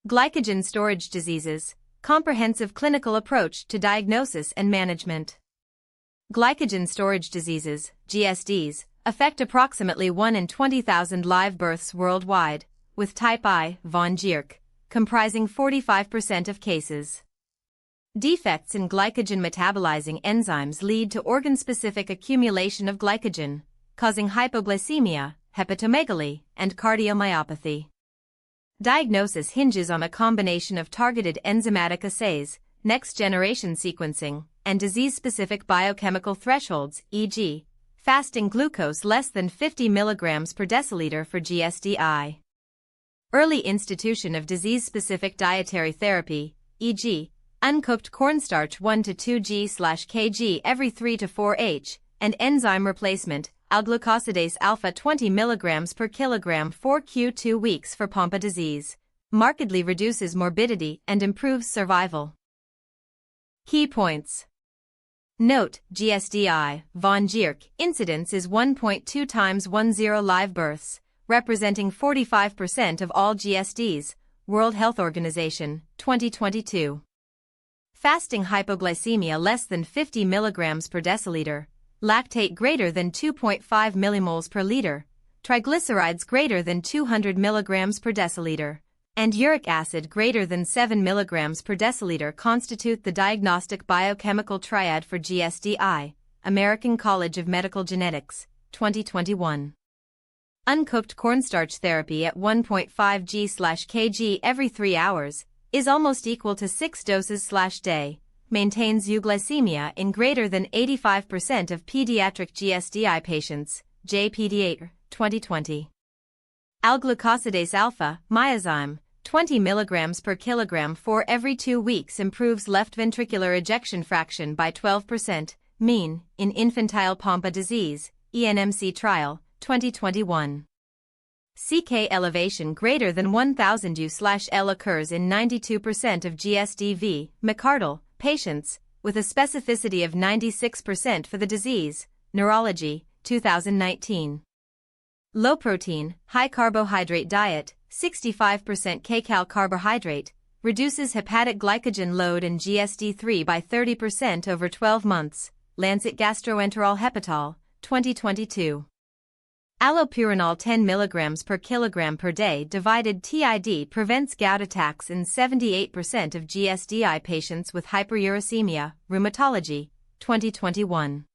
Glycogen storage diseases, comprehensive clinical approach to diagnosis and management. Glycogen storage diseases, GSDs, affect approximately 1 in 20,000 live births worldwide, with type I, von Gierke, comprising 45% of cases. Defects in glycogen metabolizing enzymes lead to organ-specific accumulation of glycogen, causing hypoglycemia, hepatomegaly, and cardiomyopathy. Diagnosis hinges on a combination of targeted enzymatic assays, next-generation sequencing, and disease-specific biochemical thresholds, e.g., fasting glucose less than 50 mg per deciliter for GSD I. Early institution of disease-specific dietary therapy, e.g., uncooked cornstarch 1 to 2 g/kg every 3 to 4 h, and enzyme replacement, alglucosidase alfa 20 mg per kilogram 4q 2 weeks for Pompe disease, markedly reduces morbidity and improves survival. Key points. Note, GSD I, von Gierke, incidence is 1.2 times 10 live births, representing 45% of all GSDs, World Health Organization, 2022. Fasting hypoglycemia less than 50 mg per deciliter, lactate greater than 2.5 millimoles per liter, triglycerides greater than 200 mg per deciliter, and uric acid greater than 7 mg per deciliter constitute the diagnostic biochemical triad for GSD I, American College of Medical Genetics, 2021. Uncooked cornstarch therapy at 1.5 g/kg every 3 hours is almost equal to 6 doses/day, maintains euglycemia in greater than 85% of pediatric GSD I patients, JPD8, 2020. Alglucosidase alfa, myozyme, 20 mg per kilogram for every 2 weeks improves left ventricular ejection fraction by 12%, mean, in infantile Pompe disease, ENMC trial, 2021. CK elevation greater than 1000 U/L occurs in 92% of GSDV, myocardial, patients, with a specificity of 96% for the disease, Neurology, 2019. Low protein, high carbohydrate diet, 65% kcal carbohydrate, reduces hepatic glycogen load in GSD3 by 30% over 12 months, Lancet Gastroenterol Hepatol, 2022. Allopurinol 10 mg per kilogram per day divided TID prevents gout attacks in 78% of GSD I patients with hyperuricemia, Rheumatology, 2021.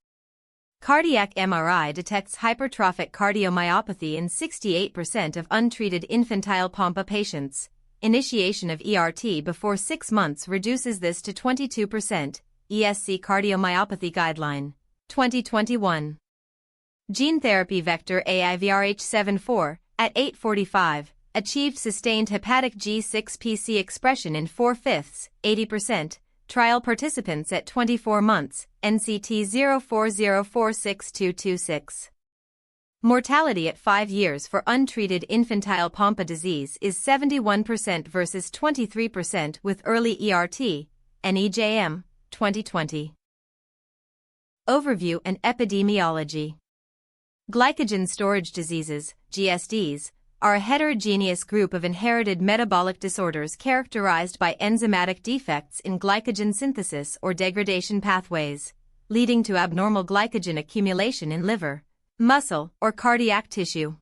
Cardiac MRI detects hypertrophic cardiomyopathy in 68% of untreated infantile Pompe patients. Initiation of ERT before 6 months reduces this to 22%, ESC Cardiomyopathy Guideline, 2021. Gene therapy vector AIVRH74, at 845, achieved sustained hepatic G6PC expression in 4/5, 80%, trial participants at 24 months, NCT 04046226. Mortality at 5 years for untreated infantile Pompe disease is 71% versus 23% with early ERT, NEJM, 2020. Overview and epidemiology. Glycogen storage diseases, GSDs, are a heterogeneous group of inherited metabolic disorders characterized by enzymatic defects in glycogen synthesis or degradation pathways, leading to abnormal glycogen accumulation in liver, muscle, or cardiac tissue.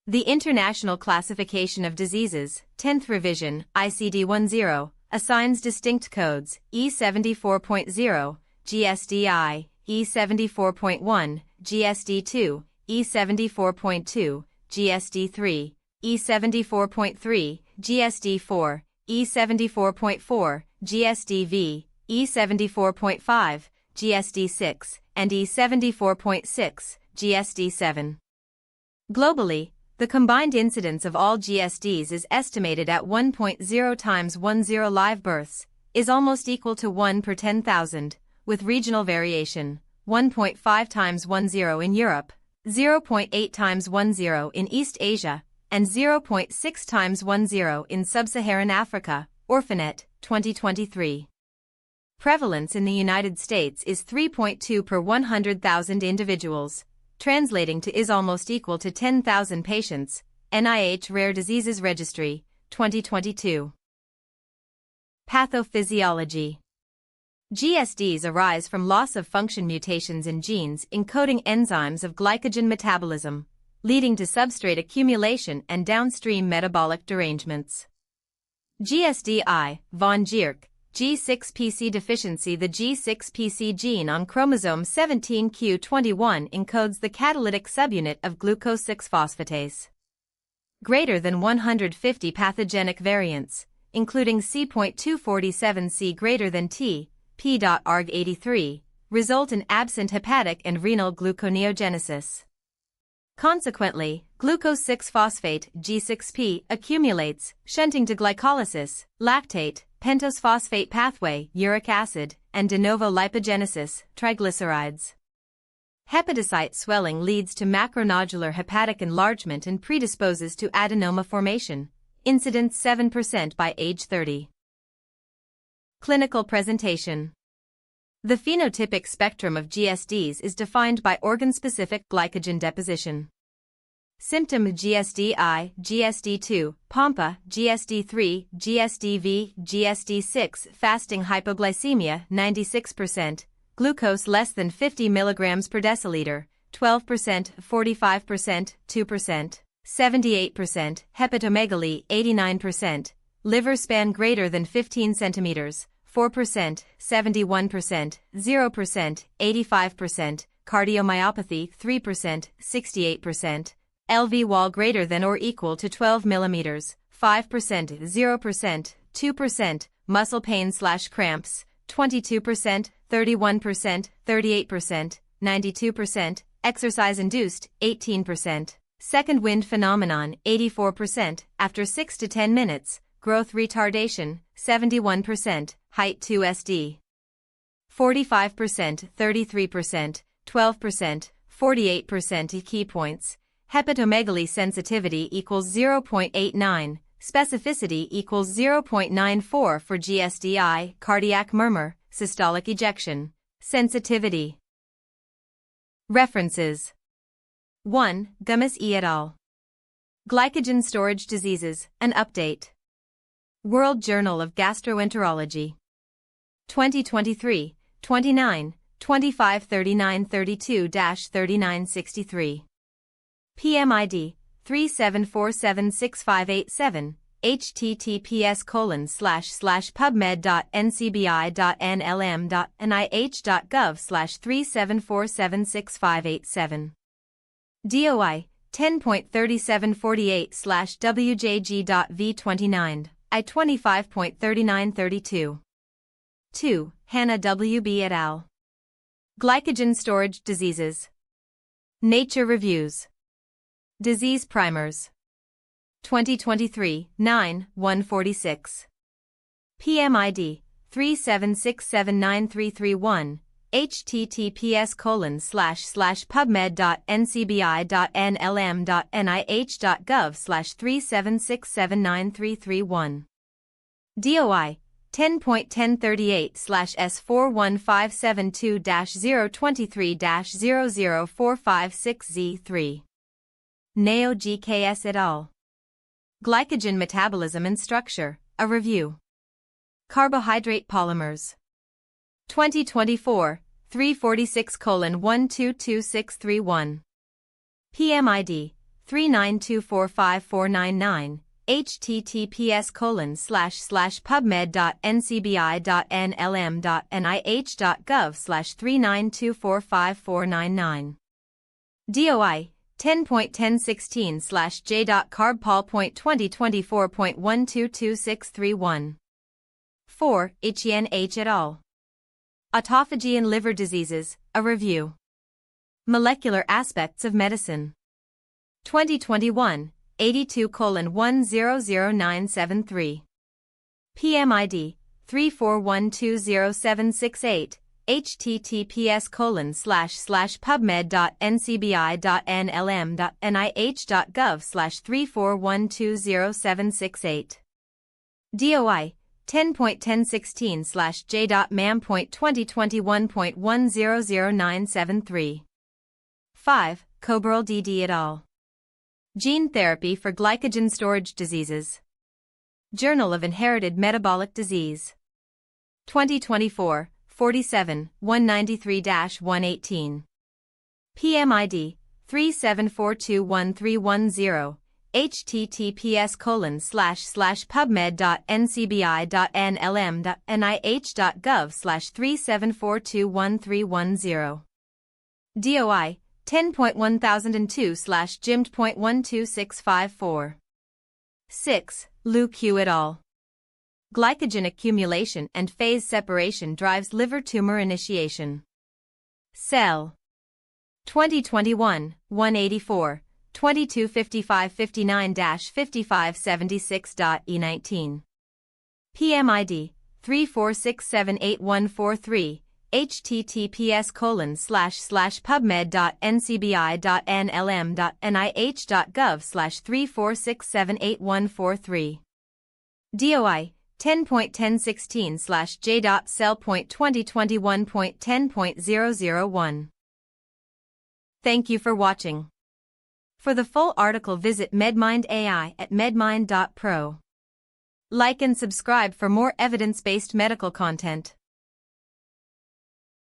The International Classification of Diseases, 10th revision, ICD-10, assigns distinct codes, E74.0, GSDI, E74.1, GSD2, E74.2, GSD3, E74.3, GSD4, E74.4, GSDV, E74.5, GSD6, and E74.6, GSD7. Globally, the combined incidence of all GSDs is estimated at 1.0 times 10 live births, is almost equal to 1 per 10,000, with regional variation, 1.5 times 10 in Europe, 0.8 times 10 in East Asia, and 0.6 times 10 in Sub-Saharan Africa, Orphanet, 2023. Prevalence in the United States is 3.2 per 100,000 individuals, translating to is almost equal to 10,000 patients, NIH Rare Diseases Registry, 2022. Pathophysiology. GSDs arise from loss-of-function mutations in genes encoding enzymes of glycogen metabolism, leading to substrate accumulation and downstream metabolic derangements. GSD I, von Gierke, G6PC deficiency. The G6PC gene on chromosome 17q21 encodes the catalytic subunit of glucose 6-phosphatase. Greater than 150 pathogenic variants, including C.247C greater than T, P.arg83, result in absent hepatic and renal gluconeogenesis. Consequently, glucose 6-phosphate G6P accumulates, shunting to glycolysis, lactate, pentose phosphate pathway, uric acid, and de novo lipogenesis, triglycerides. Hepatocyte swelling leads to macronodular hepatic enlargement and predisposes to adenoma formation, incidence 7% by age 30. Clinical presentation. The phenotypic spectrum of GSDs is defined by organ-specific glycogen deposition. Symptom: GSD I, GSD II, Pompe, GSD III, GSDV, GSD6, fasting hypoglycemia 96%, glucose less than 50 mg per deciliter, 12%, 45%, 2%, 78%, hepatomegaly 89%, liver span greater than 15 centimeters, 4%, 71%, 0%, 85%, cardiomyopathy 3%, 68%, LV wall greater than or equal to 12 mm, 5%, 0%, 2%, muscle pain/cramps, 22%, 31%, 38%, 92%, exercise-induced, 18%, second wind phenomenon, 84%, after 6 to 10 minutes, growth retardation, 71%, height 2 SD. 45%, 33%, 12%, 48%. Key points: hepatomegaly sensitivity equals 0.89, specificity equals 0.94 for GSD I, cardiac murmur, systolic ejection, sensitivity. References: 1. Gummis et al. Glycogen Storage Diseases, an Update. World Journal of Gastroenterology. 2023, 29, 25 39 32-3963. PMID 37476587, https://pubmed.ncbi.nlm.nih.gov/3747657. DOI 10.3748/WJG.V29, I25.3932. 2. Hannah W. B. et al. Glycogen Storage Diseases. Nature Reviews. Disease Primers. 2023, 9, 146. PMID 37679331, https://pubmed.ncbi.nlm.nih.gov/376793331. DOI 10.1038/S41572-023-00456Z3. Neo GKS et al. Glycogen Metabolism and Structure, a Review. Carbohydrate Polymers. 2024, 346:122631. PMID 39245499, https://pubmed.ncbi.nlm.nih.gov/392454999. DOI 10.1016/J.Carb.Pol.2024.122631. 4. Etienne H. et al. Autophagy and Liver Diseases, a Review. Molecular Aspects of Medicine. 2021, 82:100973. PMID 34120768, https://pubmed.ncbi.nlm.nih.gov/341200768. DOI 10.1016/J.Mam.2021.100973. 5. Coburl D.D. et al. Gene Therapy for Glycogen Storage Diseases. Journal of Inherited Metabolic Disease. 2024, 47, 193-118. PMID 374213110. https://pubmed.ncbi.nlm.nih.gov/374213110. DOI 10.1002/GIMT.12654. 6. Liu Q et al. Glycogen accumulation and phase separation drives liver tumor initiation. Cell. 2021, 184, 225559-5576.E19. PMID 346781143. https://pubmed.ncbi.nlm.nih.gov/346781143. DOI 10.1016/J.Cell.2021.10.001. Thank you for watching. For the full article visit MedMind AI at medmind.pro. Like and subscribe for more evidence-based medical content.